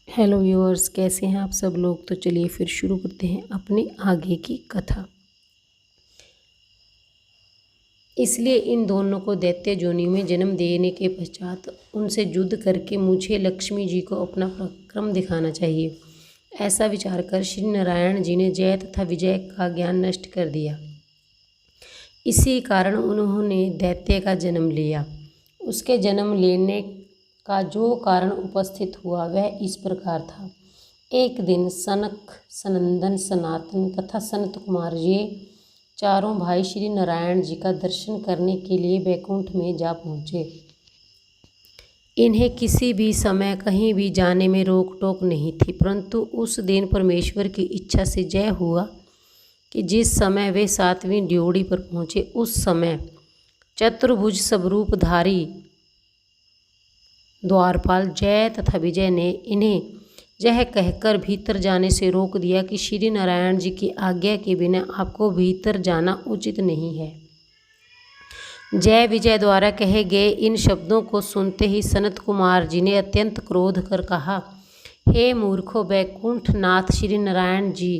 Hello viewers, कैसे हैं आप सब लोग। तो चलिए फिर शुरू करते हैं अपनी आगे की कथा। इसलिए इन दोनों को दैत्य योनि में जन्म देने के पश्चात उनसे युद्ध करके मुझे लक्ष्मी जी को अपना पराक्रम दिखाना चाहिए। ऐसा विचार कर श्री नारायण जी ने जय तथा विजय का ज्ञान नष्ट कर दिया। इसी कारण उन्होंने दैत्य का जन्म लिया। उसके जन्म लेने का जो कारण उपस्थित हुआ वह इस प्रकार था। एक दिन सनक, सनंदन, सनातन तथा सनत कुमार ये चारों भाई श्री नारायण जी का दर्शन करने के लिए बैकुंठ में जा पहुँचे। इन्हें किसी भी समय कहीं भी जाने में रोक टोक नहीं थी, परंतु उस दिन परमेश्वर की इच्छा से जय हुआ कि जिस समय वे 7वीं ड्योढ़ी पर पहुँचे उस समय चतुर्भुज स्वरूपधारी द्वारपाल जय तथा विजय ने इन्हें यह कहकर भीतर जाने से रोक दिया कि श्री नारायण जी की आज्ञा के बिना आपको भीतर जाना उचित नहीं है। जय विजय द्वारा कहे गए इन शब्दों को सुनते ही सनत कुमार जी ने अत्यंत क्रोध कर कहा, हे मूर्खों, बैकुंठ नाथ श्री नारायण जी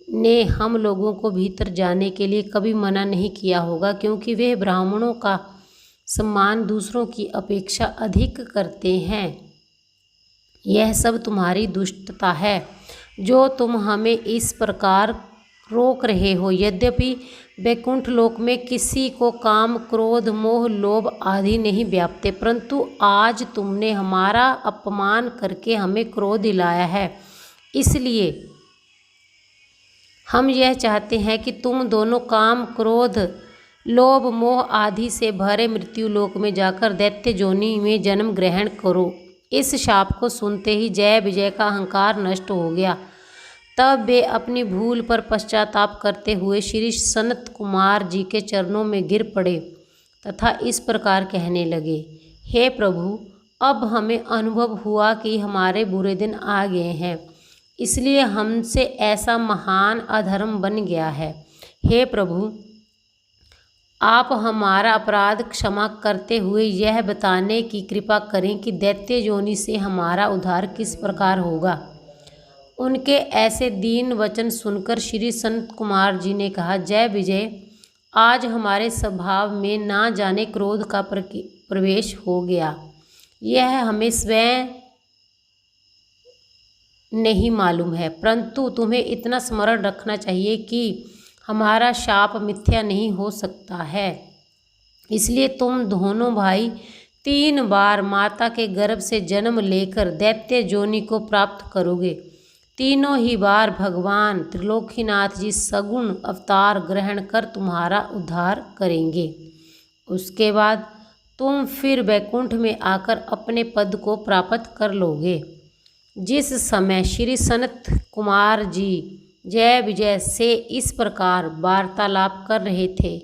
ने हम लोगों को भीतर जाने के लिए कभी मना नहीं किया होगा, क्योंकि वे ब्राह्मणों का सम्मान दूसरों की अपेक्षा अधिक करते हैं। यह सब तुम्हारी दुष्टता है जो तुम हमें इस प्रकार रोक रहे हो। यद्यपि बैकुंठ लोक में किसी को काम, क्रोध, मोह, लोभ आदि नहीं व्यापते, परंतु आज तुमने हमारा अपमान करके हमें क्रोध दिलाया है। इसलिए हम यह चाहते हैं कि तुम दोनों काम, क्रोध, लोभ, मोह आदि से भरे मृत्यु लोक में जाकर दैत्य योनि में जन्म ग्रहण करो। इस शाप को सुनते ही जय विजय का अहंकार नष्ट हो गया। तब वे अपनी भूल पर पश्चाताप करते हुए श्री सनत कुमार जी के चरणों में गिर पड़े तथा इस प्रकार कहने लगे, हे प्रभु, अब हमें अनुभव हुआ कि हमारे बुरे दिन आ गए हैं, इसलिए हमसे ऐसा महान अधर्म बन गया है। हे प्रभु, आप हमारा अपराध क्षमा करते हुए यह बताने की कृपा करें कि दैत्य योनि से हमारा उद्धार किस प्रकार होगा। उनके ऐसे दीन वचन सुनकर श्री संत कुमार जी ने कहा, जय विजय, आज हमारे स्वभाव में ना जाने क्रोध का प्रवेश हो गया। यह हमें स्वयं नहीं मालूम है, परंतु तुम्हें इतना स्मरण रखना चाहिए कि हमारा शाप मिथ्या नहीं हो सकता है। इसलिए तुम दोनों भाई 3 बार माता के गर्भ से जन्म लेकर दैत्य योनि को प्राप्त करोगे। तीनों ही बार भगवान त्रिलोकीनाथ जी सगुण अवतार ग्रहण कर तुम्हारा उद्धार करेंगे। उसके बाद तुम फिर बैकुंठ में आकर अपने पद को प्राप्त कर लोगे। जिस समय श्री सनत कुमार जी जय विजय से इस प्रकार वार्तालाप कर रहे थे,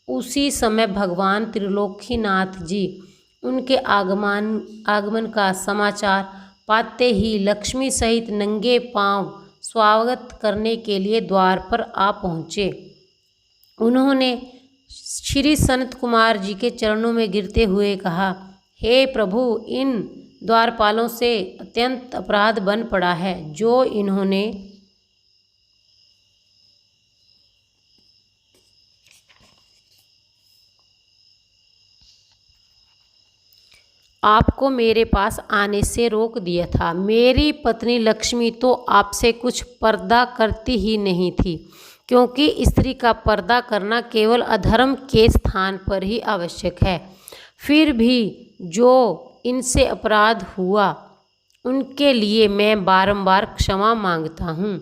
उसी समय भगवान त्रिलोकीनाथ जी उनके आगमन का समाचार पाते ही लक्ष्मी सहित नंगे पांव स्वागत करने के लिए द्वार पर आ पहुँचे। उन्होंने श्री सनत कुमार जी के चरणों में गिरते हुए कहा, हे प्रभु, इन द्वारपालों से अत्यंत अपराध बन पड़ा है जो इन्होंने आपको मेरे पास आने से रोक दिया था। मेरी पत्नी लक्ष्मी तो आपसे कुछ पर्दा करती ही नहीं थी, क्योंकि स्त्री का पर्दा करना केवल अधर्म के स्थान पर ही आवश्यक है। फिर भी जो इनसे अपराध हुआ उनके लिए मैं बारंबार क्षमा मांगता हूँ।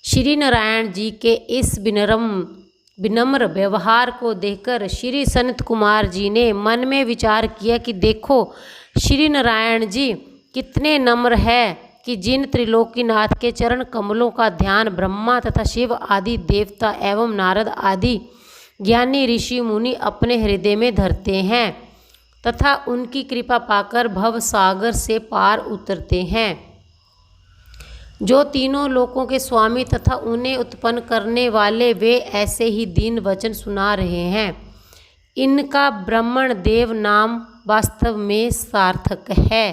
श्री नारायण जी के इस विनम्र व्यवहार को देखकर श्री सनत कुमार जी ने मन में विचार किया कि देखो, श्री नारायण जी कितने नम्र है कि जिन त्रिलोकीनाथ के चरण कमलों का ध्यान ब्रह्मा तथा शिव आदि देवता एवं नारद आदि ज्ञानी ऋषि मुनि अपने हृदय में धरते हैं तथा उनकी कृपा पाकर भव सागर से पार उतरते हैं। जो तीनों लोकों के स्वामी तथा उन्हें उत्पन्न करने वाले, वे ऐसे ही दीन वचन सुना रहे हैं। इनका ब्रह्मण देव नाम वास्तव में सार्थक है।